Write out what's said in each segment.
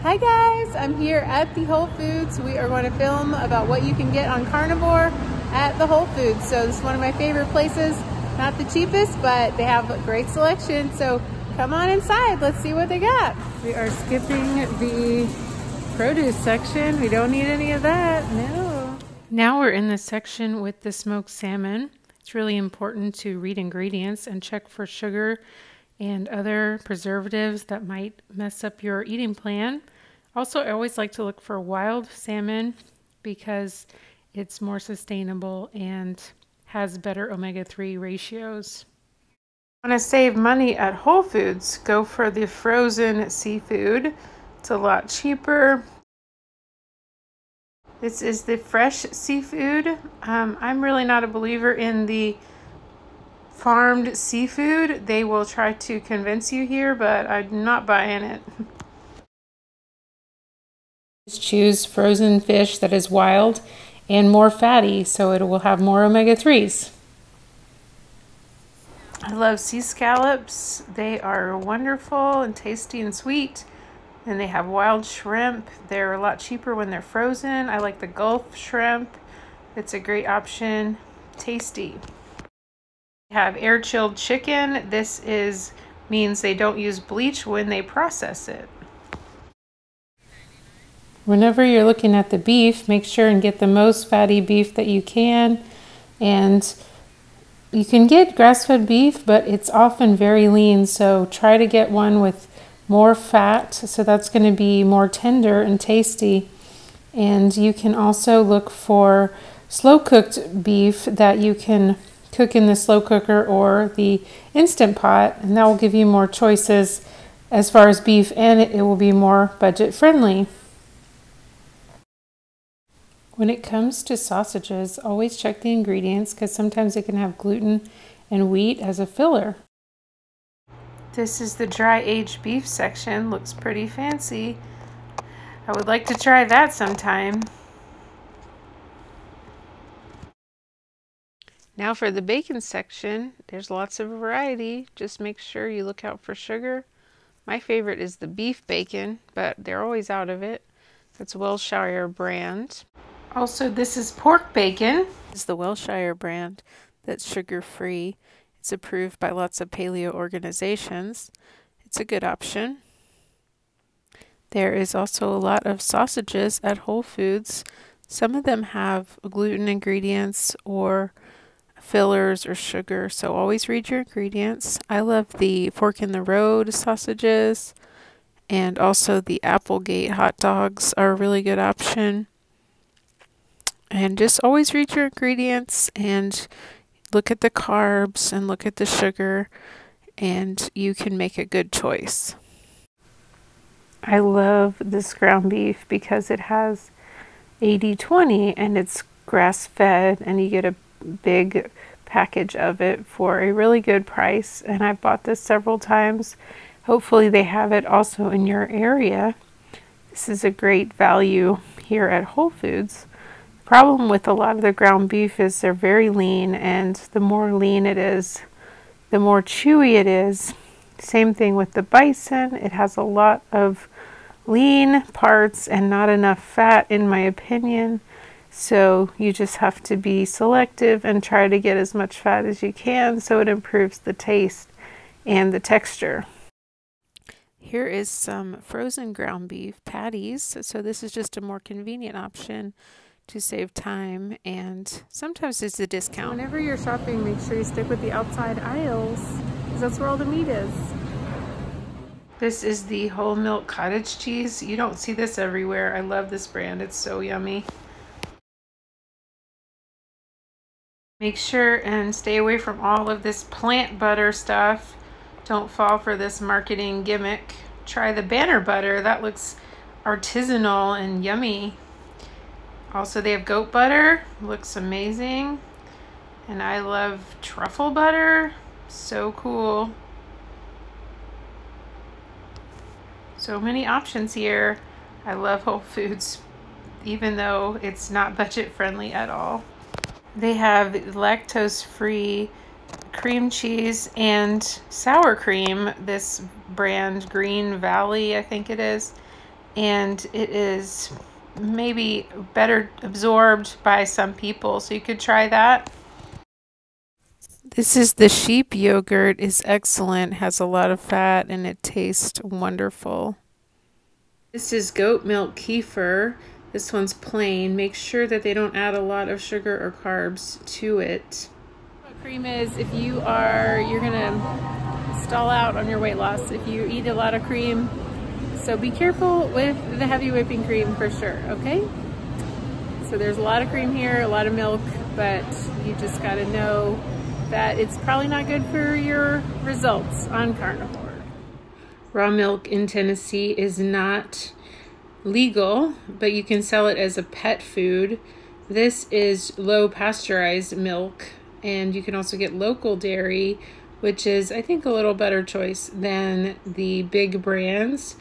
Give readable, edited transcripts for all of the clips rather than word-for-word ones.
Hi guys, I'm here at the Whole Foods. We are going to film about what you can get on Carnivore at the Whole Foods. So this is one of my favorite places. Not the cheapest, but they have a great selection. So come on inside, let's see what they got. We are skipping the produce section. We don't need any of that, no. Now we're in the section with the smoked salmon. It's really important to read ingredients and check for sugar and other preservatives that might mess up your eating plan. Also, I always like to look for wild salmon because it's more sustainable and has better omega-3 ratios. Want to save money at Whole Foods? Go for the frozen seafood. It's a lot cheaper. This is the fresh seafood. I'm really not a believer in the farmed seafood. They will try to convince you here, but I'm not buying it. Choose frozen fish that is wild and more fatty, so it will have more omega-3s. I love sea scallops. They are wonderful and tasty and sweet. And they have wild shrimp. They're a lot cheaper when they're frozen. I like the Gulf shrimp. It's a great option. Tasty. We have air chilled chicken. This means they don't use bleach when they process it. Whenever you're looking at the beef, make sure and get the most fatty beef that you can. And you can get grass-fed beef, but it's often very lean, so try to get one with more fat, so that's going to be more tender and tasty. And you can also look for slow-cooked beef that you can cook in the slow cooker or the Instant Pot, and that will give you more choices as far as beef, and it will be more budget-friendly. When it comes to sausages, always check the ingredients because sometimes they can have gluten and wheat as a filler. This is the dry aged beef section. Looks pretty fancy. I would like to try that sometime. Now for the bacon section, there's lots of variety. Just make sure you look out for sugar. My favorite is the beef bacon, but they're always out of it. It's Welshire brand. Also, this is pork bacon. This is the Welshire brand that's sugar-free. It's approved by lots of paleo organizations. It's a good option. There is also a lot of sausages at Whole Foods. Some of them have gluten ingredients or fillers or sugar, so always read your ingredients. I love the Fork in the Road sausages, and also the Applegate hot dogs are a really good option. And just always read your ingredients and look at the carbs and look at the sugar, and you can make a good choice. I love this ground beef because it has 80/20 and it's grass-fed, and you get a big package of it for a really good price, and I've bought this several times. Hopefully they have it also in your area. This is a great value here at Whole Foods. Problem with a lot of the ground beef is they're very lean, and the more lean it is, the more chewy it is. Same thing with the bison. It has a lot of lean parts and not enough fat, in my opinion. So you just have to be selective and try to get as much fat as you can so it improves the taste and the texture. Here is some frozen ground beef patties. So this is just a more convenient option to save time, and sometimes it's a discount. Whenever you're shopping, make sure you stick with the outside aisles because that's where all the meat is. This is the whole milk cottage cheese. You don't see this everywhere. I love this brand. It's so yummy. Make sure and stay away from all of this plant butter stuff. Don't fall for this marketing gimmick. Try the banner butter. That looks artisanal and yummy. Also, they have goat butter. Looks amazing. And I love truffle butter. So cool. So many options here. I love Whole Foods, even though it's not budget friendly at all. They have lactose-free cream cheese and sour cream. This brand, Green Valley, I think it is. and it is maybe better absorbed by some people, so you could try that. This is the sheep yogurt. It's excellent, has a lot of fat, and it tastes wonderful. This is goat milk kefir. This one's plain. Make sure that they don't add a lot of sugar or carbs to it. What cream is, if you're gonna stall out on your weight loss if you eat a lot of cream. So be careful with the heavy whipping cream for sure, okay? So there's a lot of cream here, a lot of milk, but you just gotta know that it's probably not good for your results on carnivore. Raw milk in Tennessee is not legal, but you can sell it as a pet food. This is low pasteurized milk, and you can also get local dairy, which is, I think, a little better choice than the big brands,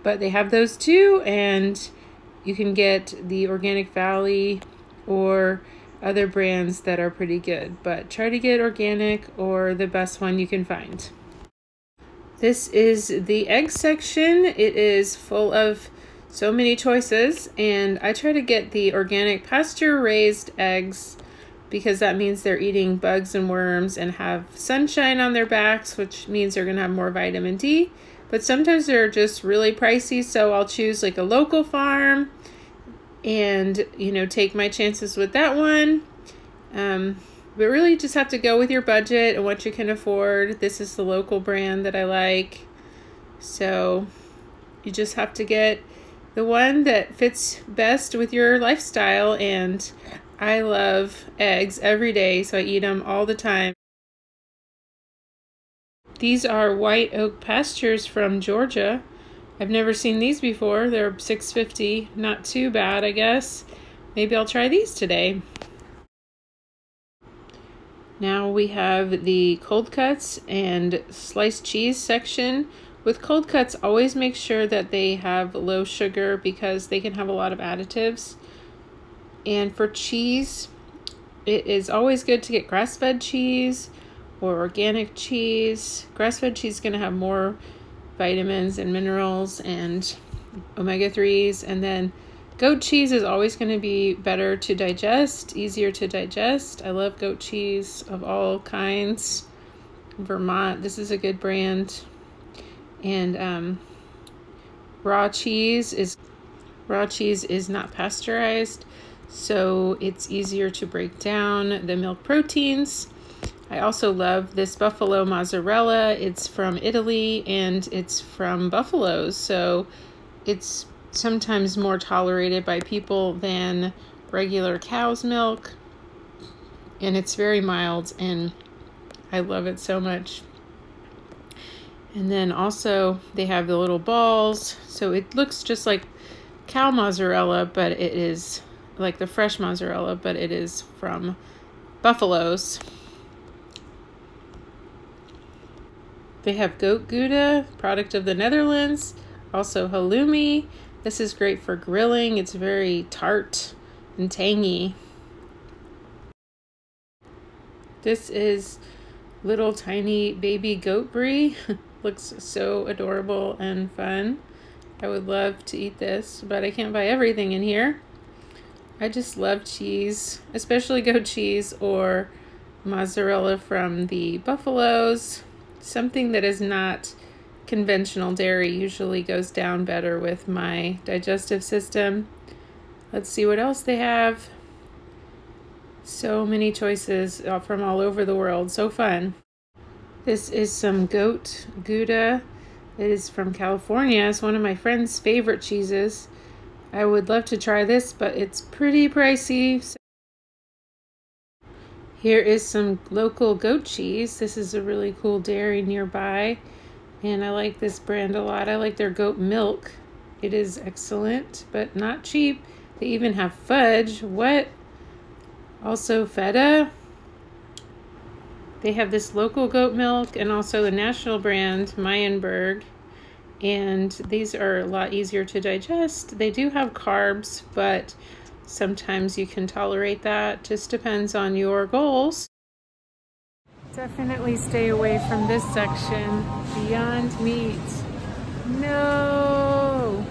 but they have those too, and you can get the Organic Valley or other brands that are pretty good, but try to get organic or the best one you can find. This is the egg section. It is full of so many choices, and I try to get the organic pasture raised eggs because that means they're eating bugs and worms and have sunshine on their backs, which means they're gonna have more vitamin D. But sometimes they're just really pricey, so I'll choose like a local farm and, you know, take my chances with that one. But really you just have to go with your budget and what you can afford. This is the local brand that I like. So you just have to get the one that fits best with your lifestyle, and I love eggs every day, so I eat them all the time. These are white oak pastures from Georgia. I've never seen these before. They're $6.50. Not too bad, I guess. Maybe I'll try these today. Now we have the cold cuts and sliced cheese section. With cold cuts, always make sure that they have low sugar because they can have a lot of additives. And for cheese, it is always good to get grass-fed cheese or organic cheese. Grass-fed cheese is going to have more vitamins and minerals and omega-3s, and then goat cheese is always going to be better to digest, easier to digest. I love goat cheese of all kinds. Vermont, this is a good brand. And raw cheese is not pasteurized, so it's easier to break down the milk proteins. I also love this buffalo mozzarella. It's from Italy and it's from buffaloes, so it's sometimes more tolerated by people than regular cow's milk, and it's very mild and I love it so much. And then also they have the little balls, so it looks just like cow mozzarella, but it is like the fresh mozzarella, but it is from buffaloes. They have goat Gouda, product of the Netherlands, also halloumi. This is great for grilling. It's very tart and tangy. This is little tiny baby goat brie. Looks so adorable and fun. I would love to eat this, but I can't buy everything in here. I just love cheese, especially goat cheese or mozzarella from the buffaloes. Something that is not conventional dairy usually goes down better with my digestive system. Let's see what else they have. So many choices from all over the world. So fun. This is some goat Gouda. It is from California. It's one of my friend's favorite cheeses. I would love to try this, but it's pretty pricey. Here is some local goat cheese. This is a really cool dairy nearby, and I like this brand a lot. I like their goat milk. It is excellent, but not cheap. They even have fudge. What? Also feta. They have this local goat milk and also the national brand, Meyenberg. And these are a lot easier to digest. They do have carbs, but sometimes you can tolerate that. Just depends on your goals. Definitely stay away from this section. Beyond Meat. No!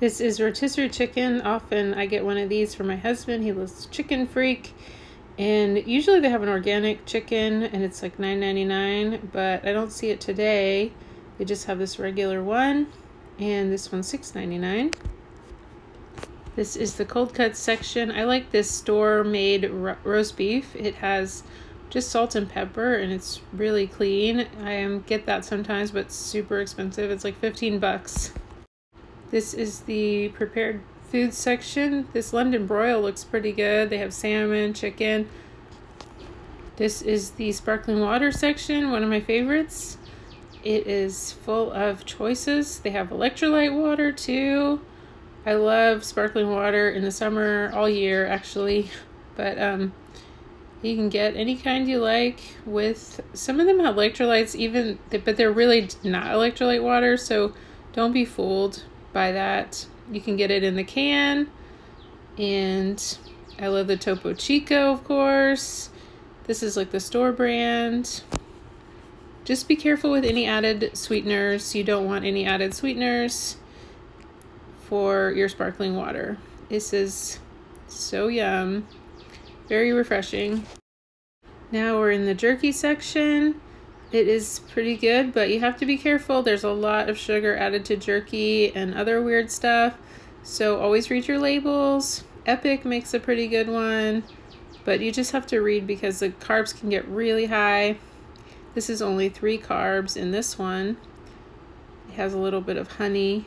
This is Rotisserie Chicken. Often I get one of these for my husband. He loves chicken freak. And usually they have an organic chicken and it's like $9.99, but I don't see it today. They just have this regular one, and this one's $6.99. This is the cold cuts section. I like this store-made roast beef. It has just salt and pepper and it's really clean. I get that sometimes, but it's super expensive. It's like 15 bucks. This is the prepared food section. This London broil looks pretty good. They have salmon, chicken. This is the sparkling water section, one of my favorites. It is full of choices. They have electrolyte water too. I love sparkling water in the summer, all year actually, but you can get any kind you like. With some of them have electrolytes but they're really not electrolyte water, so don't be fooled by that. You can get it in the can, and I love the Topo Chico, of course. This is like the store brand. Just be careful with any added sweeteners. You don't want any added sweeteners for your sparkling water. This is so yum, very refreshing. Now we're in the jerky section. It is pretty good, but you have to be careful. There's a lot of sugar added to jerky and other weird stuff, so always read your labels. Epic makes a pretty good one, but you just have to read because the carbs can get really high. This is only 3 carbs in this one. It has a little bit of honey,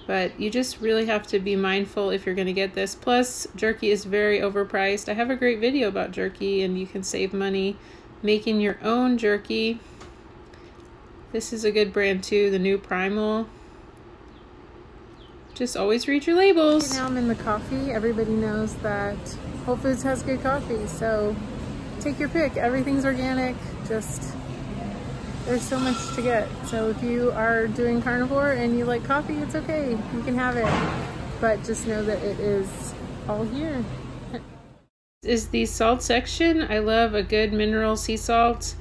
but you just really have to be mindful if you're going to get this. Plus, jerky is very overpriced. I have a great video about jerky, and you can save money making your own jerky. This is a good brand too, the new Primal. Just always read your labels. Okay, now I'm in the coffee. Everybody knows that Whole Foods has good coffee, so take your pick. Everything's organic. Just, there's so much to get. So if you are doing carnivore and you like coffee, it's okay. You can have it. But just know that it is all here. This is the salt section. I love a good mineral sea salt.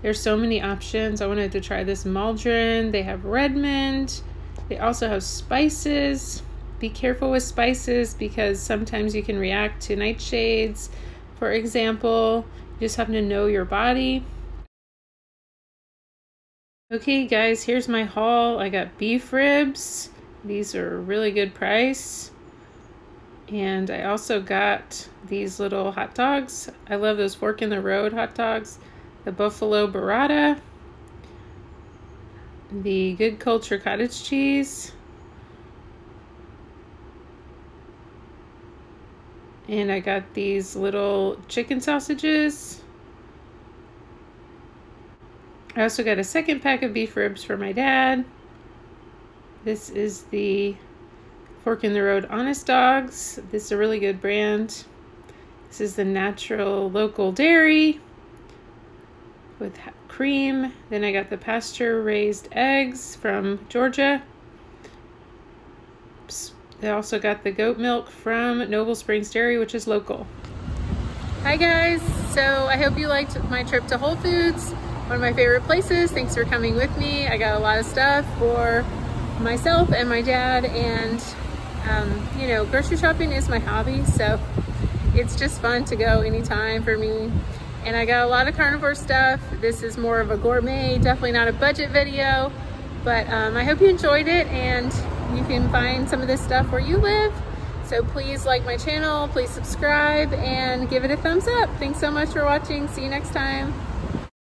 There's so many options. I wanted to try this Maldron. They have Redmond. They also have spices. Be careful with spices because sometimes you can react to nightshades. For example, you just have to know your body. Okay guys, here's my haul. I got beef ribs. These are a really good price. And I also got these little hot dogs. I love those fork in the road hot dogs. The buffalo burrata. The Good Culture cottage cheese. And I got these little chicken sausages. I also got a second pack of beef ribs for my dad. This is the Fork in the Road Honest Dogs. This is a really good brand. This is the natural local dairy with cream. Then I got the pasture raised eggs from Georgia. I also got the goat milk from Noble Springs Dairy, which is local. Hi guys, so I hope you liked my trip to Whole Foods, one of my favorite places. Thanks for coming with me. I got a lot of stuff for myself and my dad, and you know, grocery shopping is my hobby, so it's just fun to go anytime for me. And I got a lot of carnivore stuff. This is more of a gourmet, definitely not a budget video, but I hope you enjoyed it, and you can find some of this stuff where you live. So please like my channel, please subscribe, and give it a thumbs up. Thanks so much for watching. See you next time.